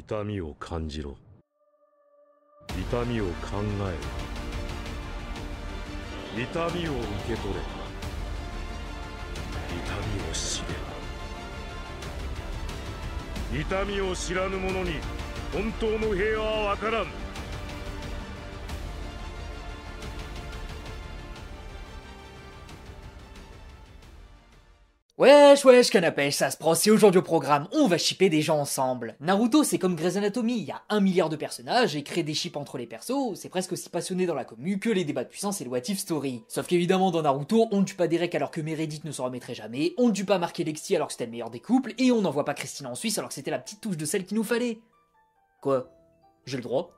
痛みを感じろ。痛みを考えろ。痛みを受け取れ。痛みを知れ。痛みを知らぬ者に本当の平和はわからん。Wesh wesh canapé, ça se prend, c'est aujourd'hui au programme, on va shipper des gens ensemble. Naruto c'est comme Grey's Anatomy, il y a 1 milliard de personnages et créer des ships entre les persos, c'est presque aussi passionné dans la commu que les débats de puissance et le What If Story. Sauf qu'évidemment dans Naruto, on ne tue pas Derek alors que Meredith ne s'en remettrait jamais, on ne tue pas Mark et Lexi alors que c'était le meilleur des couples, et on n'envoie pas Christina en Suisse alors que c'était la petite touche de celle qu'il nous fallait. Quoi? J'ai le droit?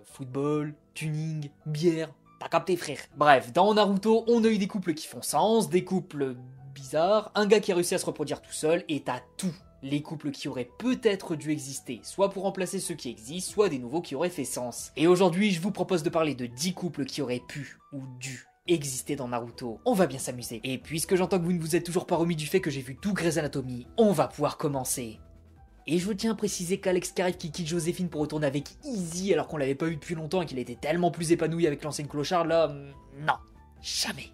Football, tuning, bière... T'as capté frère. Bref, dans Naruto, on a eu des couples qui font sens, des couples bizarres, un gars qui a réussi à se reproduire tout seul, et t'as tout. Les couples qui auraient peut-être dû exister, soit pour remplacer ceux qui existent, soit des nouveaux qui auraient fait sens. Et aujourd'hui, je vous propose de parler de 10 couples qui auraient pu ou dû exister dans Naruto. On va bien s'amuser. Et puisque j'entends que vous ne vous êtes toujours pas remis du fait que j'ai vu tout Grey's Anatomy, on va pouvoir commencer. Et je tiens à préciser qu'Alex Carré qui quitte Joséphine pour retourner avec Izzy alors qu'on l'avait pas eu depuis longtemps et qu'il était tellement plus épanoui avec l'ancienne clochard là, non, jamais.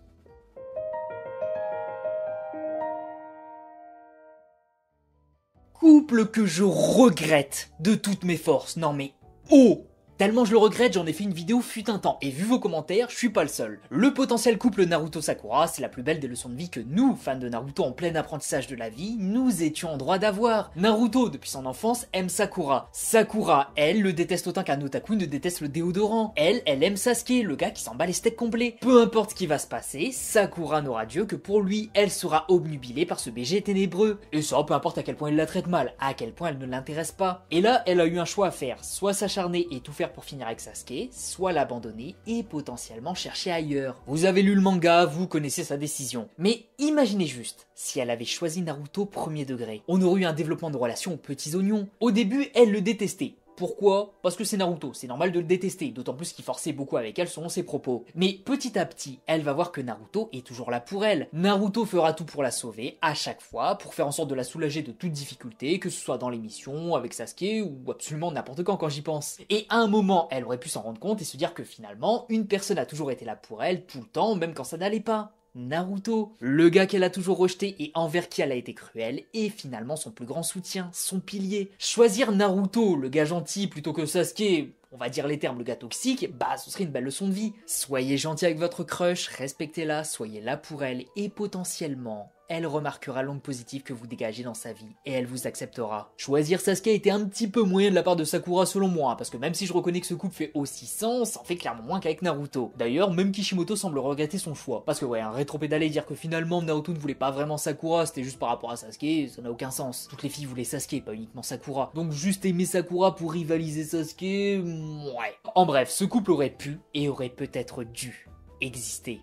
Couple que je regrette de toutes mes forces, non mais oh! Tellement je le regrette, j'en ai fait une vidéo fut un temps, et vu vos commentaires, je suis pas le seul. Le potentiel couple Naruto-Sakura, c'est la plus belle des leçons de vie que nous, fans de Naruto en plein apprentissage de la vie, nous étions en droit d'avoir. Naruto, depuis son enfance, aime Sakura. Sakura, elle, le déteste autant qu'un otaku ne déteste le déodorant. Elle aime Sasuke, le gars qui s'en bat les steaks complets. Peu importe ce qui va se passer, Sakura n'aura Dieu que pour lui, elle sera obnubilée par ce BG ténébreux. Et ça, peu importe à quel point il la traite mal, à quel point elle ne l'intéresse pas. Et là, elle a eu un choix à faire, soit s'acharner et tout faire pour finir avec Sasuke, soit l'abandonner et potentiellement chercher ailleurs. Vous avez lu le manga, vous connaissez sa décision. Mais imaginez juste, si elle avait choisi Naruto premier degré, on aurait eu un développement de relation aux petits oignons. Au début, elle le détestait. Pourquoi? Parce que c'est Naruto, c'est normal de le détester, d'autant plus qu'il forçait beaucoup avec elle selon ses propos. Mais petit à petit, elle va voir que Naruto est toujours là pour elle. Naruto fera tout pour la sauver, à chaque fois, pour faire en sorte de la soulager de toute difficulté, que ce soit dans l'émission, avec Sasuke, ou absolument n'importe quand j'y pense. Et à un moment, elle aurait pu s'en rendre compte et se dire que finalement, une personne a toujours été là pour elle, tout le temps, même quand ça n'allait pas. Naruto, le gars qu'elle a toujours rejeté et envers qui elle a été cruelle, est finalement son plus grand soutien, son pilier. Choisir Naruto, le gars gentil, plutôt que Sasuke, on va dire les termes, le gars toxique, bah ce serait une belle leçon de vie. Soyez gentil avec votre crush, respectez-la, soyez là pour elle, et potentiellement, elle remarquera l'onde positive que vous dégagez dans sa vie, et elle vous acceptera. Choisir Sasuke a été un petit peu moyen de la part de Sakura selon moi, parce que même si je reconnais que ce couple fait aussi sens, ça en fait clairement moins qu'avec Naruto. D'ailleurs, même Kishimoto semble regretter son choix, parce que ouais, un rétropédalé dire que finalement Naruto ne voulait pas vraiment Sakura, c'était juste par rapport à Sasuke, ça n'a aucun sens. Toutes les filles voulaient Sasuke, pas uniquement Sakura. Donc juste aimer Sakura pour rivaliser Sasuke, ouais. En bref, ce couple aurait pu, et aurait peut-être dû, exister.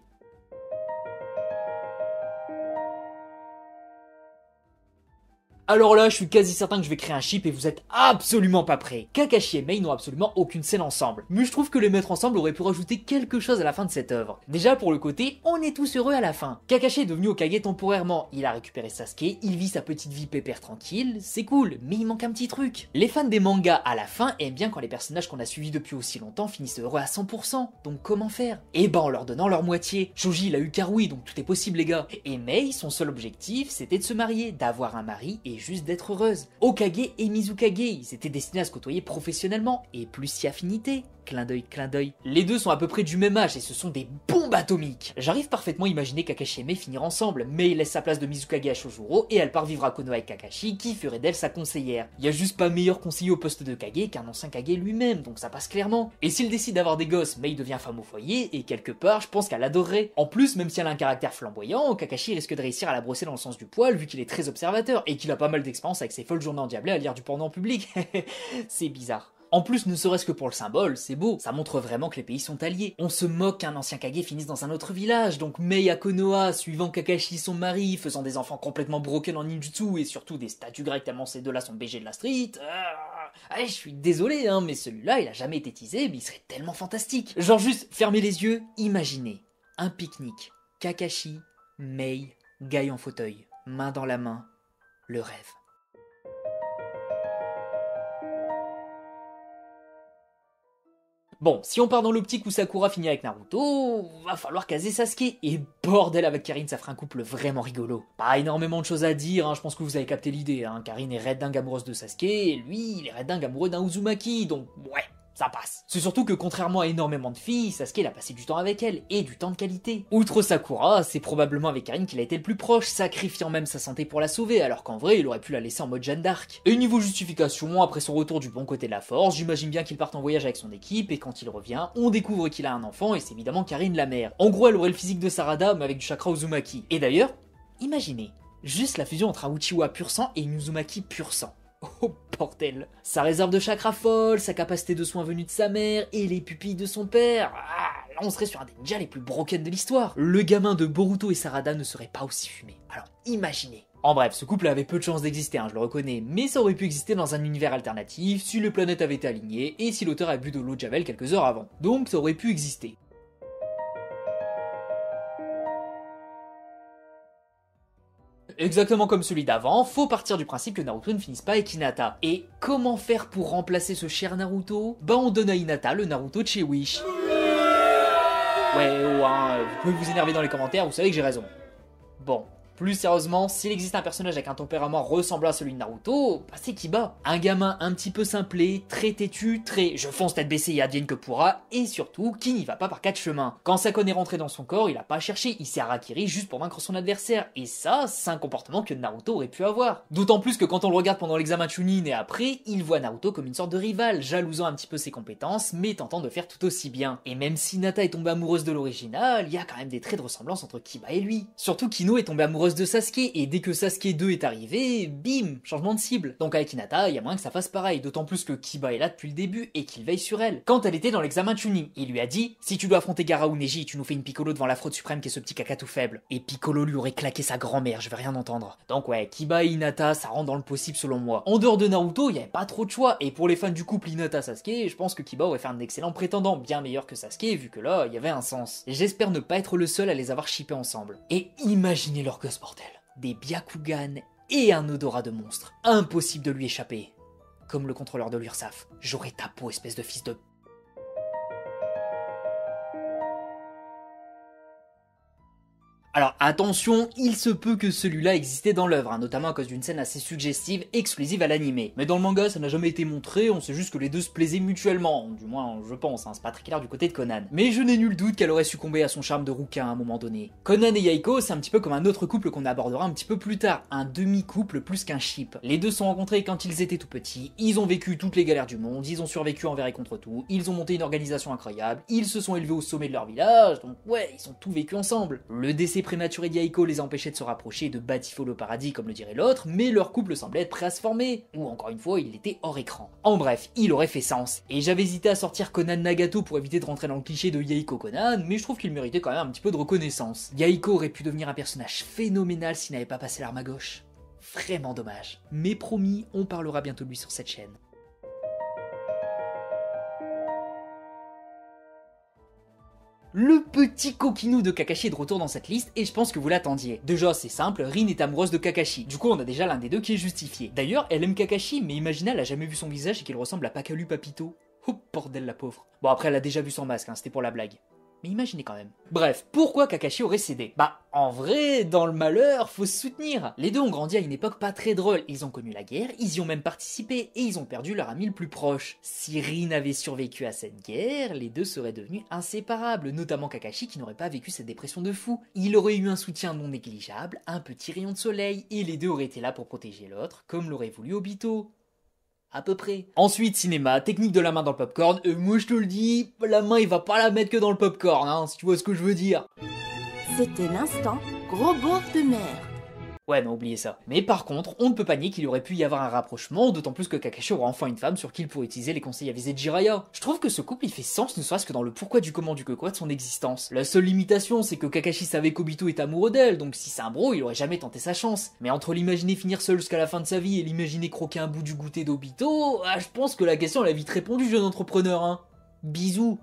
Alors là, je suis quasi certain que je vais créer un ship et vous êtes absolument pas prêts. Kakashi et Mei n'ont absolument aucune scène ensemble. Mais je trouve que les mettre ensemble aurait pu rajouter quelque chose à la fin de cette œuvre. Déjà pour le côté, on est tous heureux à la fin. Kakashi est devenu Hokage temporairement, il a récupéré Sasuke, il vit sa petite vie pépère tranquille, c'est cool, mais il manque un petit truc. Les fans des mangas à la fin aiment bien quand les personnages qu'on a suivis depuis aussi longtemps finissent heureux à 100%, donc comment faire? Eh ben en leur donnant leur moitié. Shoji il a eu Karui, donc tout est possible les gars. Et Mei, son seul objectif, c'était de se marier, d'avoir un mari et juste d'être heureuse. Hokage et Mizukage, ils étaient destinés à se côtoyer professionnellement, et plus si affinité. Clin d'œil, clin d'œil. Les deux sont à peu près du même âge et ce sont des bombes atomiques. J'arrive parfaitement à imaginer Kakashi et Mei finir ensemble, mais il laisse sa place de Mizukage à Shojuro et elle part vivre à Konoha avec Kakashi qui ferait d'elle sa conseillère. Y a juste pas meilleur conseiller au poste de Kage qu'un ancien Kage lui-même, donc ça passe clairement. Et s'il décide d'avoir des gosses, Mei devient femme au foyer et quelque part, je pense qu'elle adorerait. En plus, même si elle a un caractère flamboyant, Kakashi risque de réussir à la brosser dans le sens du poil vu qu'il est très observateur et qu'il a pas mal d'expérience avec ses folles journées endiablées à lire du porno en public. C'est bizarre. En plus, ne serait-ce que pour le symbole, c'est beau, ça montre vraiment que les pays sont alliés. On se moque qu'un ancien Kage finisse dans un autre village, donc Mei à Konoha, suivant Kakashi son mari, faisant des enfants complètement broken en ninjutsu et surtout des statues grecques tellement ces deux-là sont BG de la street. Je suis désolé, hein, mais celui-là, il a jamais été teasé, mais il serait tellement fantastique. Genre juste, fermez les yeux, imaginez un pique-nique, Kakashi, Mei, Guy en fauteuil, main dans la main, le rêve. Bon, si on part dans l'optique où Sakura finit avec Naruto, va falloir caser Sasuke. Et bordel, avec Karine, ça ferait un couple vraiment rigolo. Pas énormément de choses à dire, hein, je pense que vous avez capté l'idée. Hein. Karine est red dingue amoureuse de Sasuke, et lui, il est red dingue amoureux d'un Uzumaki, donc ouais. Ça passe. C'est surtout que contrairement à énormément de filles, Sasuke il a passé du temps avec elle, et du temps de qualité. Outre Sakura, c'est probablement avec Karine qu'il a été le plus proche, sacrifiant même sa santé pour la sauver, alors qu'en vrai il aurait pu la laisser en mode Jeanne d'Arc. Et niveau justification, après son retour du bon côté de la force, j'imagine bien qu'il parte en voyage avec son équipe, et quand il revient, on découvre qu'il a un enfant, et c'est évidemment Karine la mère. En gros elle aurait le physique de Sarada, mais avec du chakra Uzumaki. Et d'ailleurs, imaginez, juste la fusion entre un Uchiwa pur sang et une Uzumaki pur sang. Oh bordel. Sa réserve de chakra folle, sa capacité de soins venue de sa mère et les pupilles de son père. Ah, là on serait sur un des ninjas les plus broken de l'histoire. Le gamin de Boruto et Sarada ne serait pas aussi fumé. Alors imaginez. En bref, ce couple avait peu de chances d'exister, hein, je le reconnais, mais ça aurait pu exister dans un univers alternatif si les planètes avaient été alignées et si l'auteur avait bu de l'eau de Javel quelques heures avant. Donc ça aurait pu exister. Exactement comme celui d'avant, faut partir du principe que Naruto ne finisse pas avec Hinata. Et comment faire pour remplacer ce cher Naruto? Bah on donne à Hinata le Naruto de chez Wish. Ouais, oh, hein, vous pouvez vous énerver dans les commentaires, vous savez que j'ai raison. Bon. Plus sérieusement, s'il existe un personnage avec un tempérament ressemblant à celui de Naruto, bah c'est Kiba. Un gamin un petit peu simplé, très têtu, très je fonce tête baissée et advienne que pourra, et surtout qui n'y va pas par quatre chemins. Quand Sakon est rentré dans son corps, il a pas cherché, il s'est harakiri juste pour vaincre son adversaire, et ça, c'est un comportement que Naruto aurait pu avoir. D'autant plus que quand on le regarde pendant l'examen Chunin et après, il voit Naruto comme une sorte de rival, jalousant un petit peu ses compétences, mais tentant de faire tout aussi bien. Et même si Hinata est tombée amoureuse de l'original, il y a quand même des traits de ressemblance entre Kiba et lui. Surtout Kino est tombée amoureuse de Sasuke, et dès que Sasuke 2 est arrivé, bim, changement de cible. Donc avec Hinata, il y a moyen que ça fasse pareil, d'autant plus que Kiba est là depuis le début et qu'il veille sur elle. Quand elle était dans l'examen Chunin, il lui a dit « Si tu dois affronter Gaara ou Neji, tu nous fais une Piccolo devant la fraude suprême qui est ce petit caca tout faible. » Et Piccolo lui aurait claqué sa grand-mère, je vais rien entendre. Donc ouais, Kiba et Hinata, ça rentre dans le possible selon moi. En dehors de Naruto, il y avait pas trop de choix, et pour les fans du couple Hinata-Sasuke, je pense que Kiba aurait fait un excellent prétendant, bien meilleur que Sasuke, vu que là, il y avait un sens. J'espère ne pas être le seul à les avoir shippés ensemble. Et imaginez leur gosse, bordel. Des Byakugan et un odorat de monstre. Impossible de lui échapper. Comme le contrôleur de l'URSAF. J'aurai ta peau, espèce de fils de... Alors attention, il se peut que celui-là existait dans l'œuvre, hein, notamment à cause d'une scène assez suggestive, exclusive à l'animé. Mais dans le manga, ça n'a jamais été montré, on sait juste que les deux se plaisaient mutuellement, du moins je pense, hein, c'est pas très clair du côté de Conan. Mais je n'ai nul doute qu'elle aurait succombé à son charme de rouquin à un moment donné. Conan et Yaiko, c'est un petit peu comme un autre couple qu'on abordera un petit peu plus tard, un demi-couple plus qu'un ship. Les deux se sont rencontrés quand ils étaient tout petits, ils ont vécu toutes les galères du monde, ils ont survécu envers et contre tout, ils ont monté une organisation incroyable, ils se sont élevés au sommet de leur village, donc ouais, ils ont tout vécu ensemble. Le décès prématuré d'Yaiko les empêchait de se rapprocher de Batifo le paradis comme le dirait l'autre, mais leur couple semblait être prêt à se former, ou encore une fois il était hors écran. En bref, il aurait fait sens, et j'avais hésité à sortir Conan Nagato pour éviter de rentrer dans le cliché de Yaiko Conan, mais je trouve qu'il méritait quand même un petit peu de reconnaissance. Yaiko aurait pu devenir un personnage phénoménal s'il n'avait pas passé l'arme à gauche. Vraiment dommage. Mais promis, on parlera bientôt de lui sur cette chaîne. Le petit coquinou de Kakashi est de retour dans cette liste et je pense que vous l'attendiez. Déjà c'est simple, Rin est amoureuse de Kakashi, du coup on a déjà l'un des deux qui est justifié. D'ailleurs elle aime Kakashi mais imagine elle a jamais vu son visage et qu'il ressemble à Pakalu Papito. Oh bordel la pauvre. Bon après elle a déjà vu son masque, hein, c'était pour la blague. Mais imaginez quand même. Bref, pourquoi Kakashi aurait cédé? Bah, en vrai, dans le malheur, faut se soutenir. Les deux ont grandi à une époque pas très drôle, ils ont connu la guerre, ils y ont même participé, et ils ont perdu leur ami le plus proche. Si Rin avait survécu à cette guerre, les deux seraient devenus inséparables, notamment Kakashi qui n'aurait pas vécu cette dépression de fou. Il aurait eu un soutien non négligeable, un petit rayon de soleil, et les deux auraient été là pour protéger l'autre, comme l'aurait voulu Obito. À peu près. Ensuite, cinéma, technique de la main dans le popcorn. Moi je te le dis, la main il va pas la mettre que dans le popcorn, hein, si tu vois ce que je veux dire. C'était l'instant gros beauf de mer. Ouais, mais oubliez ça. Mais par contre, on ne peut pas nier qu'il aurait pu y avoir un rapprochement, d'autant plus que Kakashi aura enfin une femme sur qui il pourrait utiliser les conseils avisés de Jiraiya. Je trouve que ce couple il fait sens, ne serait-ce que dans le pourquoi du comment du que quoi de son existence. La seule limitation, c'est que Kakashi savait qu'Obito est amoureux d'elle, donc si c'est un bro, il aurait jamais tenté sa chance. Mais entre l'imaginer finir seul jusqu'à la fin de sa vie et l'imaginer croquer un bout du goûter d'Obito, je pense que la question elle a vite répondu, jeune entrepreneur, hein. Bisous.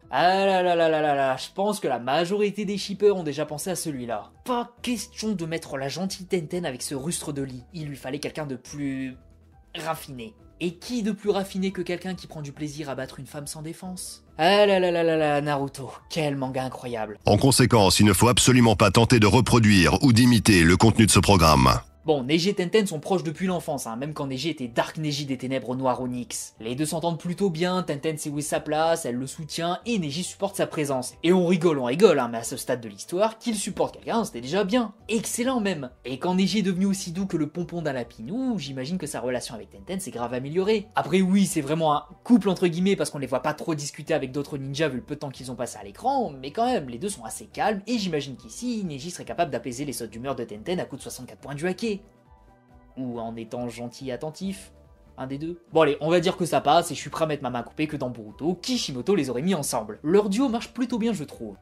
Ah là là là là là là, je pense que la majorité des shippers ont déjà pensé à celui-là. Pas question de mettre la gentille Tenten avec ce rustre de lit, il lui fallait quelqu'un de plus... raffiné. Et qui de plus raffiné que quelqu'un qui prend du plaisir à battre une femme sans défense? Ah là là là là là, Naruto, quel manga incroyable. En conséquence, il ne faut absolument pas tenter de reproduire ou d'imiter le contenu de ce programme. Bon, Neji et Tenten sont proches depuis l'enfance, même quand Neji était Dark Neji des ténèbres noires Onyx. Les deux s'entendent plutôt bien, Tenten sait où est sa place, elle le soutient, et Neji supporte sa présence. Et on rigole, mais à ce stade de l'histoire, qu'il supporte quelqu'un, c'était déjà bien. Excellent même. Et quand Neji est devenu aussi doux que le pompon d'un lapinou, j'imagine que sa relation avec Tenten s'est grave améliorée. Après oui, c'est vraiment un couple entre guillemets, parce qu'on les voit pas trop discuter avec d'autres ninjas vu le peu de temps qu'ils ont passé à l'écran, mais quand même, les deux sont assez calmes, et j'imagine qu'ici, Neji serait capable d'apaiser les sautes d'humeur de Tenten à coup de 64 points du hacké. Ou en étant gentil et attentif. Un des deux. Bon allez, on va dire que ça passe et je suis prêt à mettre ma main coupée que dans Boruto, Kishimoto les aurait mis ensemble. Leur duo marche plutôt bien je trouve.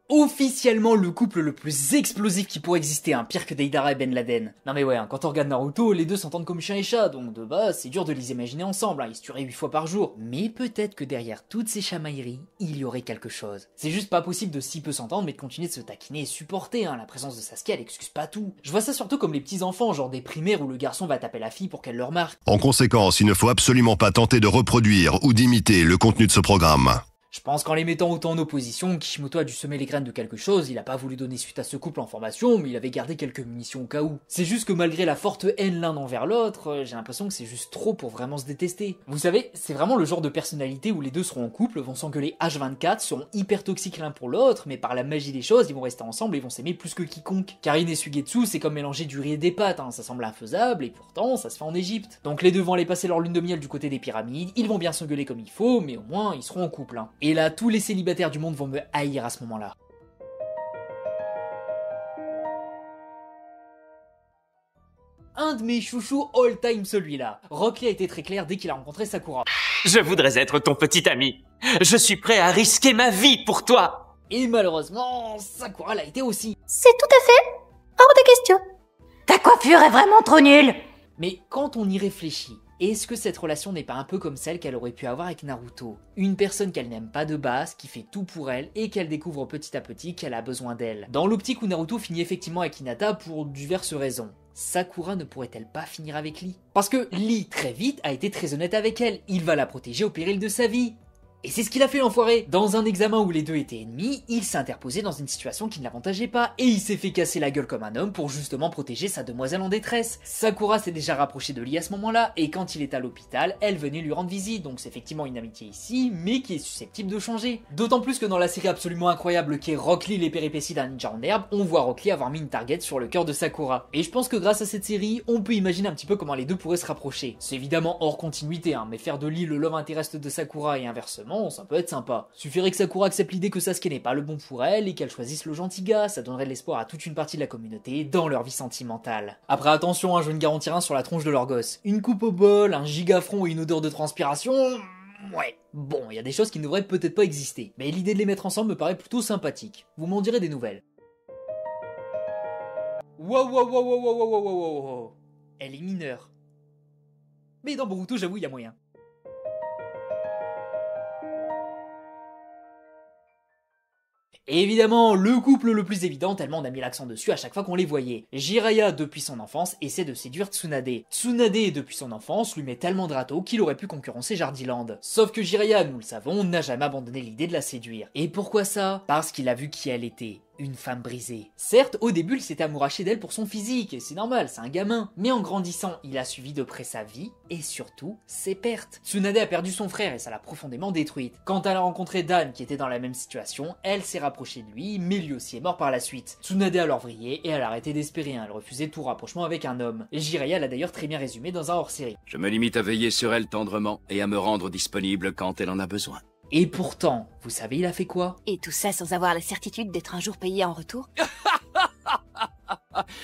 Officiellement le couple le plus explosif qui pourrait exister, pire que Deidara et Ben Laden. Non mais ouais, quand on regarde Naruto, les deux s'entendent comme chien et chat, donc de base, c'est dur de les imaginer ensemble, ils se tueraient 8 fois par jour. Mais peut-être que derrière toutes ces chamailleries, il y aurait quelque chose. C'est juste pas possible de si peu s'entendre, mais de continuer de se taquiner et supporter, la présence de Sasuke, elle excuse pas tout. Je vois ça surtout comme les petits enfants, genre des primaires où le garçon va taper la fille pour qu'elle le remarque. En conséquence, il ne faut absolument pas tenter de reproduire ou d'imiter le contenu de ce programme. Je pense qu'en les mettant autant en opposition, Kishimoto a dû semer les graines de quelque chose, il a pas voulu donner suite à ce couple en formation, mais il avait gardé quelques munitions au cas où. C'est juste que malgré la forte haine l'un envers l'autre, j'ai l'impression que c'est juste trop pour vraiment se détester. Vous savez, c'est vraiment le genre de personnalité où les deux seront en couple, vont s'engueuler H24, seront hyper toxiques l'un pour l'autre, mais par la magie des choses, ils vont rester ensemble et vont s'aimer plus que quiconque. Karine et Sugetsu, c'est comme mélanger du riz et des pâtes, ça semble infaisable, et pourtant ça se fait en Égypte. Donc les deux vont aller passer leur lune de miel du côté des pyramides, ils vont bien s'engueuler comme il faut, mais au moins ils seront en couple. Et là, tous les célibataires du monde vont me haïr à ce moment-là. Un de mes chouchous all-time celui-là. Rock Lee a été très clair dès qu'il a rencontré Sakura. Je voudrais être ton petit ami. Je suis prêt à risquer ma vie pour toi. Et malheureusement, Sakura l'a été aussi. C'est tout à fait hors de question. Ta coiffure est vraiment trop nulle. Mais quand on y réfléchit, est-ce que cette relation n'est pas un peu comme celle qu'elle aurait pu avoir avec Naruto? Une personne qu'elle n'aime pas de base, qui fait tout pour elle, et qu'elle découvre petit à petit qu'elle a besoin d'elle. Dans l'optique où Naruto finit effectivement avec Hinata pour diverses raisons. Sakura ne pourrait-elle pas finir avec Lee? Parce que Lee, très vite, a été très honnête avec elle, il va la protéger au péril de sa vie. Et c'est ce qu'il a fait l'enfoiré. Dans un examen où les deux étaient ennemis, il s'est interposé dans une situation qui ne l'avantageait pas, et il s'est fait casser la gueule comme un homme pour justement protéger sa demoiselle en détresse. Sakura s'est déjà rapprochée de Lee à ce moment-là, et quand il est à l'hôpital, elle venait lui rendre visite, donc c'est effectivement une amitié ici, mais qui est susceptible de changer. D'autant plus que dans la série absolument incroyable qu'est Rock Lee les péripéties d'un ninja en herbe, on voit Rock Lee avoir mis une target sur le cœur de Sakura. Et je pense que grâce à cette série, on peut imaginer un petit peu comment les deux pourraient se rapprocher. C'est évidemment hors continuité, mais faire de Lee le love interest de Sakura et inversement, ça peut être sympa. Suffirait que Sakura accepte l'idée que Sasuke n'est pas le bon pour elle et qu'elle choisisse le gentil gars, ça donnerait de l'espoir à toute une partie de la communauté dans leur vie sentimentale. Après attention, je vais ne garantir rien sur la tronche de leur gosse. Une coupe au bol, un gigafront et une odeur de transpiration... Ouais, bon, il y a des choses qui ne devraient peut-être pas exister, mais l'idée de les mettre ensemble me paraît plutôt sympathique. Vous m'en direz des nouvelles. Wow. Elle est mineure. Mais dans Boruto, j'avoue, il y a moyen. Et évidemment, le couple le plus évident, tellement on a mis l'accent dessus à chaque fois qu'on les voyait. Jiraiya, depuis son enfance, essaie de séduire Tsunade. Tsunade, depuis son enfance, lui met tellement de râteaux qu'il aurait pu concurrencer Jardiland. Sauf que Jiraiya, nous le savons, n'a jamais abandonné l'idée de la séduire. Et pourquoi ça? Parce qu'il a vu qui elle était. Une femme brisée. Certes, au début, il s'était amouraché d'elle pour son physique, et c'est normal, c'est un gamin. Mais en grandissant, il a suivi de près sa vie, et surtout, ses pertes. Tsunade a perdu son frère, et ça l'a profondément détruite. Quand elle a rencontré Dan, qui était dans la même situation, elle s'est rapprochée de lui, mais lui aussi est mort par la suite. Tsunade a alors vrillé, et elle a arrêté d'espérer, elle refusait tout rapprochement avec un homme. Jiraiya l'a d'ailleurs très bien résumé dans un hors-série. Je me limite à veiller sur elle tendrement, et à me rendre disponible quand elle en a besoin. Et pourtant, vous savez il a fait quoi? Et tout ça sans avoir la certitude d'être un jour payé en retour?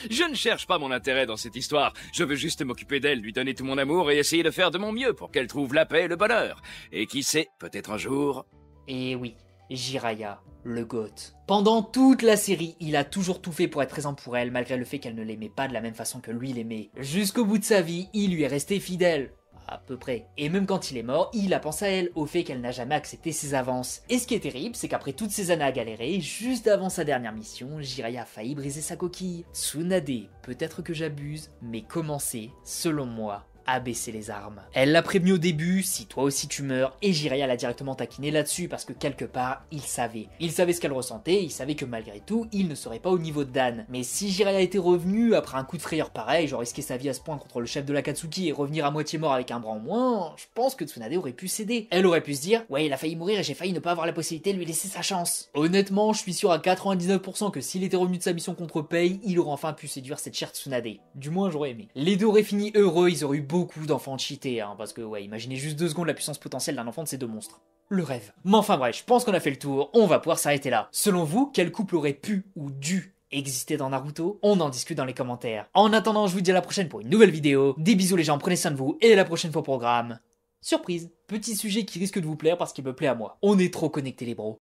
Je ne cherche pas mon intérêt dans cette histoire. Je veux juste m'occuper d'elle, lui donner tout mon amour et essayer de faire de mon mieux pour qu'elle trouve la paix et le bonheur. Et qui sait, peut-être un jour... Et oui, Jiraiya, le GOAT. Pendant toute la série, il a toujours tout fait pour être présent pour elle, malgré le fait qu'elle ne l'aimait pas de la même façon que lui l'aimait. Jusqu'au bout de sa vie, il lui est resté fidèle. à peu près. Et même quand il est mort, il a pensé à elle, au fait qu'elle n'a jamais accepté ses avances. Et ce qui est terrible, c'est qu'après toutes ces années à galérer, juste avant sa dernière mission, Jiraiya a failli briser sa coquille. Tsunade, peut-être que j'abuse, mais commencez, selon moi, à baisser les armes. Elle l'a prévenu au début, si toi aussi tu meurs, et Jiraiya l'a directement taquiné là-dessus parce que quelque part, il savait. Il savait ce qu'elle ressentait, il savait que malgré tout, il ne serait pas au niveau de Dan. Mais si Jiraiya était revenu après un coup de frayeur pareil, genre risquer sa vie à ce point contre le chef de l'Akatsuki et revenir à moitié mort avec un bras en moins, je pense que Tsunade aurait pu céder. Elle aurait pu se dire, ouais il a failli mourir et j'ai failli ne pas avoir la possibilité de lui laisser sa chance. Honnêtement, je suis sûr à 99% que s'il était revenu de sa mission contre Pei, il aurait enfin pu séduire cette chère Tsunade. Du moins j'aurais aimé. Les deux auraient fini heureux, ils auraient eu beaucoup d'enfants cheatés, parce que ouais, imaginez juste 2 secondes la puissance potentielle d'un enfant de ces deux monstres. Le rêve. Mais enfin bref, je pense qu'on a fait le tour, on va pouvoir s'arrêter là. Selon vous, quel couple aurait pu ou dû exister dans Naruto? On en discute dans les commentaires. En attendant, je vous dis à la prochaine pour une nouvelle vidéo. Des bisous les gens, prenez soin de vous, et à la prochaine fois au programme. Surprise, petit sujet qui risque de vous plaire parce qu'il me plaît à moi. On est trop connectés les bros.